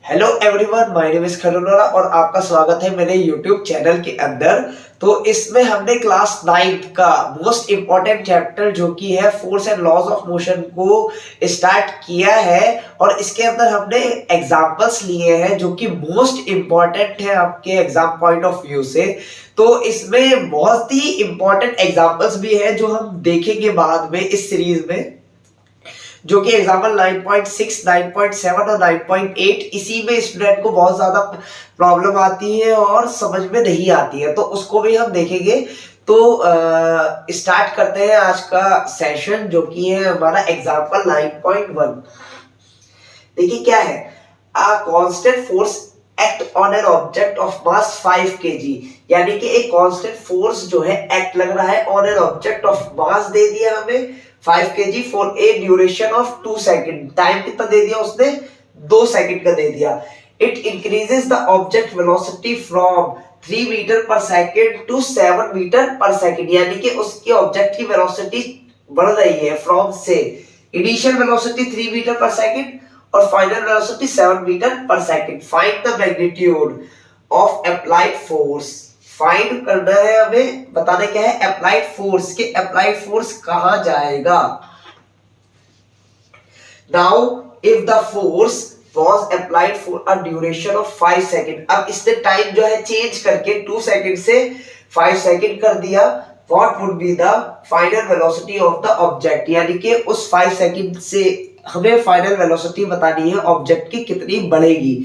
Hello everyone, my name is खरुनोरा और आपका स्वागत है मेरे यूट्यूब चैनल के अंदर। तो इसमें हमने क्लास 9th का मोस्ट इम्पॉर्टेंट चैप्टर जो कि है force and laws of motion को स्टार्ट किया है और इसके अंदर हमने एग्जांपल्स लिए हैं जो कि मोस्ट इम्पॉर्टेंट है आपके एग्जाम पॉइंट ऑफ व्यू से। तो इसमें बहुत ही इम्पॉर्टेंट एग्जांपल्स भी है जो हम देखेंगे बाद में इस सीरीज में, जो कि एग्जाम्पल 9.6, 9.7 और 9.8 इसी में स्टूडेंट को बहुत ज्यादा प्रॉब्लम आती है और समझ में नहीं आती है, तो उसको भी हम देखेंगे। तो स्टार्ट करते हैं आज का सेशन जो कि है हमारा एग्जाम्पल 9.1। देखिए क्या है, a constant force act on an object of mass 5 kg, यानी कि एक कांस्टेंट फोर्स जो है एक्ट लग रहा है on an object of mass दे दिया हमें 5 kg for a duration of 2 second. Time कितना दे दिया उसने, 2 सेकंड का दे दिया। It increases the object velocity from 3 meter per second to 7 meter per second, यानी कि उसकी ऑब्जेक्ट की वेलोसिटी बढ़ रही है फ्रॉम से initial velocity 3 meter per second और final velocity 7 meter per second. Find the magnitude of applied force. Find करना है हमें, बताना क्या है, अप्लाइड फोर्स के अप्लाइड फोर्स कहां जाएगा। Now if the force was applied for a duration of 5 second, अब इसने टाइम जो है चेंज करके 2 सेकंड से 5 सेकंड कर दिया। What would be the final velocity of the object, यानी कि उस 5 सेकंड से हमें फाइनल वेलोसिटी बतानी है ऑब्जेक्ट की कितनी बढ़ेगी।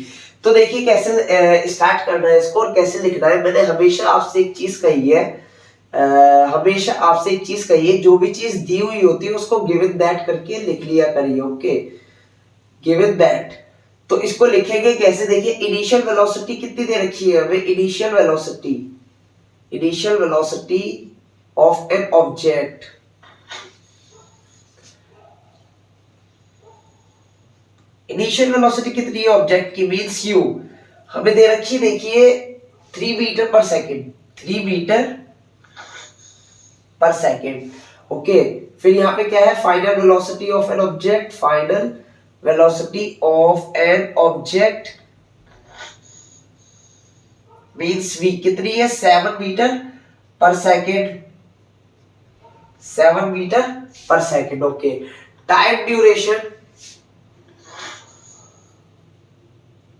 तो देखिए कैसे स्टार्ट करना है इसको और कैसे लिखना है। मैंने हमेशा आपसे एक चीज कही है, हमेशा आपसे एक चीज कही है, जो भी चीज दी हुई होती है उसको गिवन दैट करके लिख लिया करिए। Okay, given that. तो इसको लिखेंगे कैसे, देखिए इनिशियल वेलोसिटी कितनी दे रखी है हमें, initial velocity of an object, initial velocity कितनी है ऑब्जेक्ट की, मींस यू हमें दे रखी है, देखिए 3 meter per second, 3 meter per second. Okay, फिर यहाँ पे क्या है, final velocity of an object, final velocity of an object means v कितनी है, 7 meter per second, 7 meter per second. Okay, time duration,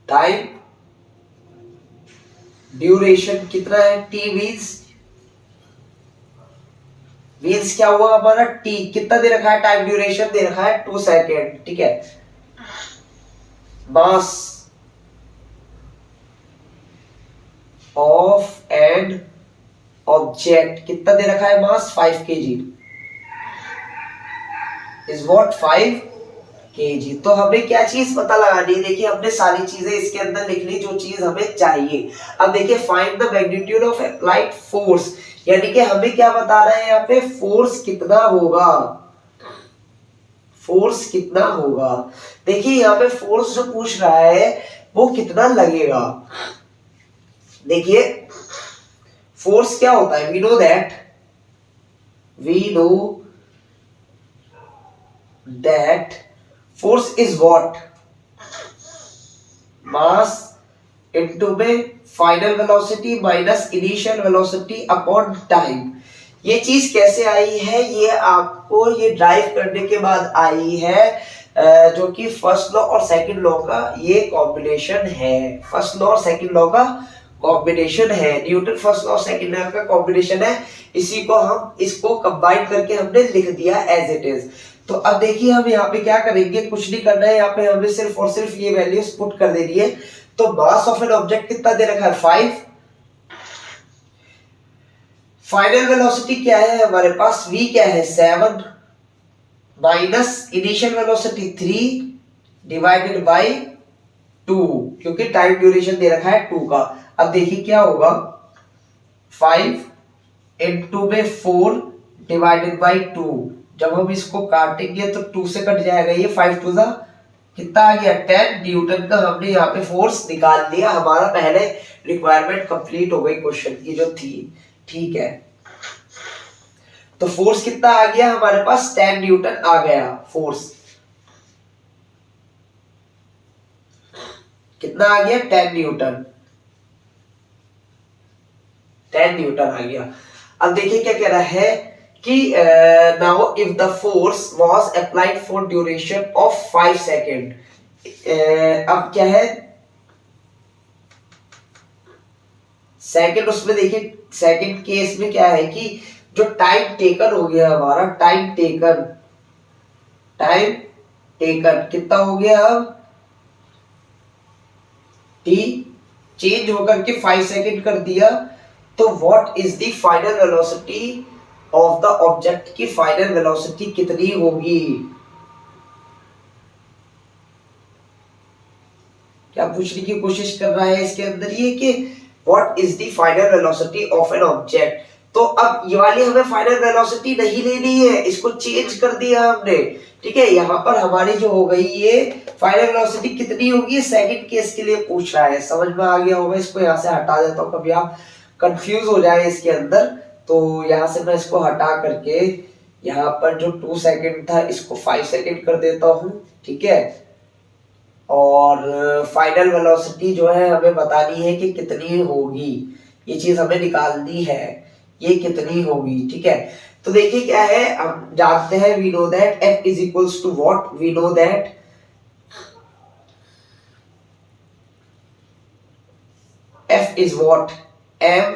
time duration कितना है, t मींस क्या हुआ हमारा, t कितना दे रखा है, टाइम ड्यूरेशन दे रखा है 2 सेकंड। ठीक है, मास ऑफ एन ऑब्जेक्ट कितना दे रखा है, मास 5 kg इज व्हाट 5 kg। तो हमें क्या चीज पता लगानी है, देखिए हमने सारी चीजें इसके अंदर लिख ली जो चीज हमें चाहिए। अब देखिए find the magnitude of applied force, यानी कि हमें क्या बताना है यहाँ पे, फोर्स कितना होगा, फोर्स कितना होगा। देखिए यहाँ पे फोर्स जो पूछ रहा है वो कितना लगेगा। देखिए फोर्स क्या होता है, we know that force is what, mass into में final velocity minus initial velocity upon time. ये चीज कैसे आई है, ये आपको ये ड्राइव करने के बाद आई है, जो कि फर्स्ट लॉ और सेकंड लॉ का ये कॉम्बिनेशन है, फर्स्ट लॉ और सेकंड लॉ का कॉम्बिनेशन है, न्यूटन फर्स्ट लॉ और सेकंड लॉ का कॉम्बिनेशन है। इसी को हम इसको कंबाइन करके हमने लिख दिया एज इट इज। तो अब देखिए हम यहाँ पे क्या करेंगे, कुछ नहीं करना है, यहाँ पे हमें सिर्फ और सिर्फ ये वैल्यूज पुट कर देनी है। तो मास ऑफ एन ऑब्जेक्ट कितना दे रखा है, 5, फाइनल वेलोसिटी क्या है हमारे पास, v क्या है 7 minus initial velocity 3 divided by 2, क्योंकि टाइम ड्यूरेशन दे रखा है 2 का। अब देखिए क्या होगा, 5 इनटू में 4 डिवाइडेड बाय 2, जब हम इसको काटेंगे तो 2 से कट जाएगा, ये 5 टू द कितना आ गया 10 न्यूटन का। हमने यहाँ पे फोर्स निकाल लिया, हमारा पहले रिक्वायरमेंट कंप्लीट हो गई क्वेश्चन की जो थी। ठीक है, तो फोर्स कितना आ गया हमारे पास, 10 न्यूटन आ गया फोर्स। कितना आ गया 10 न्यूटन, 10 न्यूटन आ गया। अब देखिए क्या कह रहा है कि now if the force was applied for duration of 5 second. अब क्या है सेकंड, उसमें देखिए सेकंड केस में क्या है कि जो टाइम टेकन हो गया हमारा, टाइम टेकन, टाइम टेकन कितना हो गया अब टी, चेंज होकर के 5 सेकेंड कर दिया। तो what is the final velocity of the object की फाइनल वेलोसिटी कितनी होगी? क्या पूछने की कोशिश कर रहा है इसके अंदर ये कि what is the final velocity of an object. तो अब ये वाली हमें फाइनल वेलोसिटी नहीं लेनी है, इसको चेंज कर दिया हमने, ठीक है। यहाँ पर हमारी जो हो गई ये फाइनल वेलोसिटी कितनी होगी, सेकंड केस के लिए पूछ रहा है। समझ में आ गया होगा, इसको यहाँ से हटा देता हूँ, कभी आप कंफ्यूज हो जाए इसके अंदर। तो यहाँ से मैं इसको हटा करके यहाँ पर जो 2 सेकेंड था इसको 5 सेकेंड कर देता हूँ, ठीक है। और फाइनल वेलोसिटी जो है हमें बतानी है कि कितनी होगी, ये चीज हमें निकालनी है, ये कितनी होगी, ठीक है। तो देखिए क्या है, हम जानते हैं we know that F is equals to what, we know that F is what, m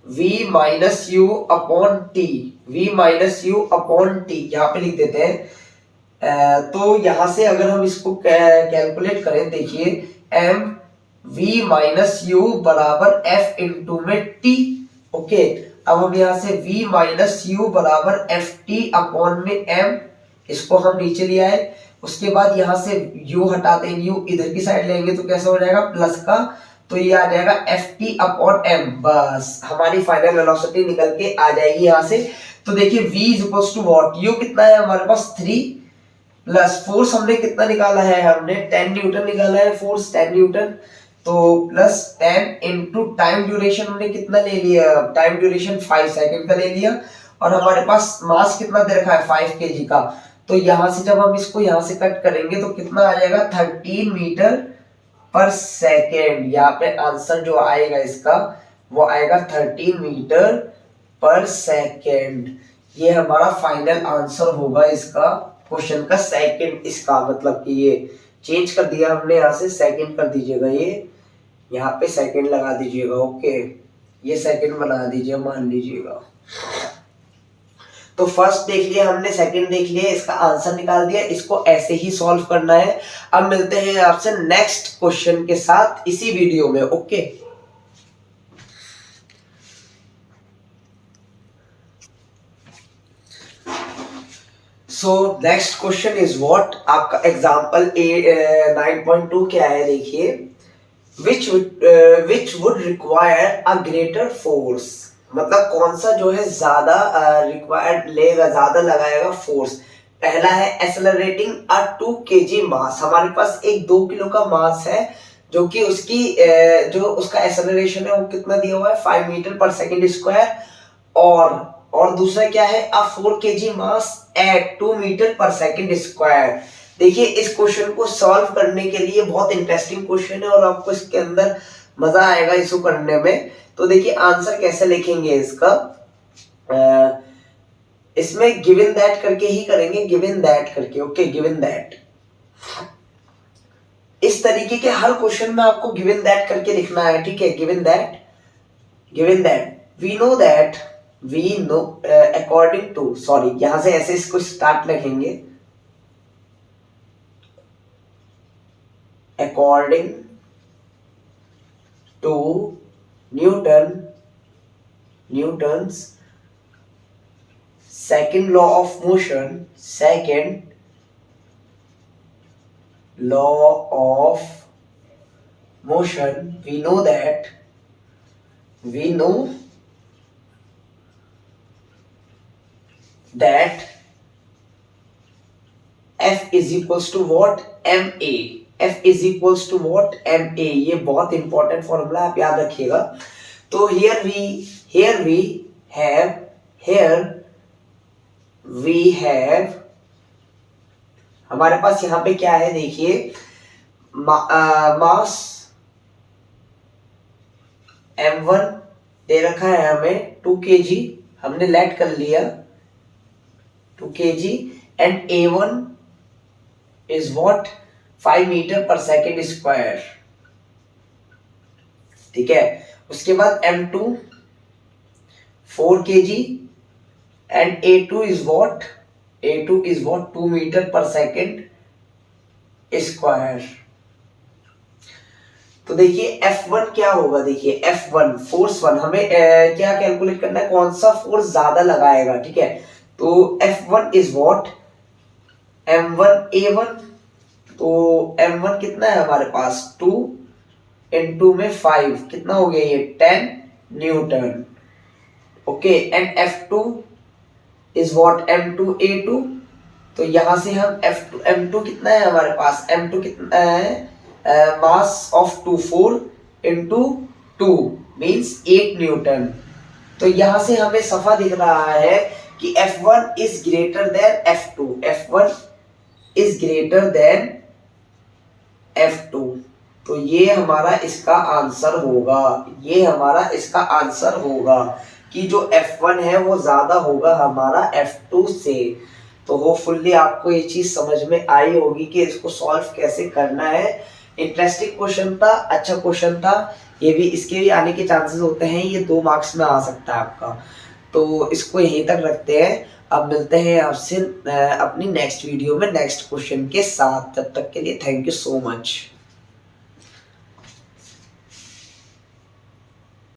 v minus u upon t, v minus u upon t यहाँ पे लिख देते हैं। तो यहां से अगर हम इसको कैलकुलेट करें, देखिए m v माइनस यू बराबर f इंटू में t, ओके। अब हम यहाँ से v माइनस यू बराबर एफ टी अपॉन में m, इसको हम नीचे ले आए। उसके बाद यहाँ से u हटाते हैं, u इधर की साइड लेंगे तो कैसा हो जाएगा प्लस का, तो ये आ जाएगा एफ टी अपॉन एम, बस हमारी फाइनल वेलोसिटी निकल के आ जाएगी यहाँ से। तो देखिए v is equals to what, u कितना है हमारे पास 3 प्लस फोर्स हमने कितना निकाला है, हमने 10 न्यूटन निकाला है, फोर्स 10 न्यूटन, तो प्लस 10 इंटू टाइम ड्यूरेशन हमने कितना ले लिया, टाइम ड्यूरेशन 5 सेकंड का ले लिया, और हमारे पास मास कितना दे रखा है 5 केजी का। तो यहां से जब हम इसको यहां से कट करेंगे तो कितना आ जाएगा 13 मीटर पर सेकेंड। यहाँ पे आंसर जो आएगा इसका वो आएगा 13 मीटर पर सेकेंड। ये हमारा फाइनल आंसर होगा इसका क्वेश्चन का, सेकंड इसका मतलब कि ये चेंज कर दिया हमने, यहाँ से सेकंड कर दीजिएगा, ये यहाँ पे सेकंड लगा दीजिएगा, ओके। ये सेकंड बना दीजिए मान लीजिएगा। तो फर्स्ट देख लिया हमने, सेकंड देख लिया, इसका आंसर निकाल दिया, इसको ऐसे ही सॉल्व करना है। अब मिलते हैं आपसे नेक्स्ट क्वेश्चन के साथ इसी वीडियो में, okay. So next question is what, आपका एग्जांपल 9.2 क्या है, देखिए which would require a greater force, मतलब कौन सा जो है ज्यादा रिक्वायर्ड लेगा, ज्यादा लगाएगा फोर्स। पहला है एक्सेलरेटिंग अ 2 kg मास, हमारे पास एक 2 किलो का मास है जो कि उसकी जो उसका एक्सेलरेशन है वो कितना दिया हुआ है 5 मीटर पर सेकंड स्क्वायर, और दूसरा क्या है अ 4 kg mass at 2 metre per second square. देखिए इस क्वेश्चन को सॉल्व करने के लिए बहुत इंटरेस्टिंग क्वेश्चन है और आपको इसके अंदर मजा आएगा इसको करने में। तो देखिए आंसर कैसे लिखेंगे इसका, इसमें गिवन दैट करके ही करेंगे, गिवन दैट करके, ओके गिवन दैट। इस तरीके के हर क्वेश्चन में आपको गिवन दैट करके लिखना है, ठीक है। Given that we know that, we know according to, sorry यहां से ऐसे इसको स्टार्ट लिखेंगे, according to Newton's second law of motion, second law of motion, we know that F is equals to what, ma, F is equals to what, ma। ये बहुत important formula आप याद रखिएगा। तो here we have हमारे पास यहाँ पे क्या है, देखिए मास M1 दे रखा है हमें 2 kg, हमने लेट कर लिया 2 kg and A1 is what 5 metre per second square. ठीक है, उसके बाद M2 4 kg and A2 is what 2 metre per second square. तो देखिए F1 क्या होगा, देखिए F1 फोर्स 1 हमें क्या कैलकुलेट करना है, कौन सा फोर्स ज्यादा लगाएगा। ठीक है, तो F1 is what M1 A1, तो M1 कितना है हमारे पास 2 इंटू में 5 कितना हो गया ये 10 Newton. Okay, and F2 is what M2 A2, तो यहां से हम M2 कितना है हमारे पास, M2 कितना है mass of 2 4 into 2 means 8 Newton. तो यहां से हमें सफा दिख रहा है कि F1 is greater than F2, F1 is greater than F2। तो ये हमारा इसका आंसर होगा, ये हमारा इसका आंसर होगा कि जो F1 है वो ज्यादा होगा हमारा F2 से। तो होपफुली आपको ये चीज समझ में आई होगी कि इसको सॉल्व कैसे करना है। इंटरेस्टिंग क्वेश्चन था, अच्छा क्वेश्चन था, ये भी इसके भी आने के चांसेस होते हैं, ये 2 मार्क्स में आ सकता है आपका। तो इसको यहीं तक रखते हैं, अब मिलते हैं आपसे अपनी नेक्स्ट वीडियो में नेक्स्ट क्वेश्चन के साथ। तब तक के लिए थैंक यू सो मच।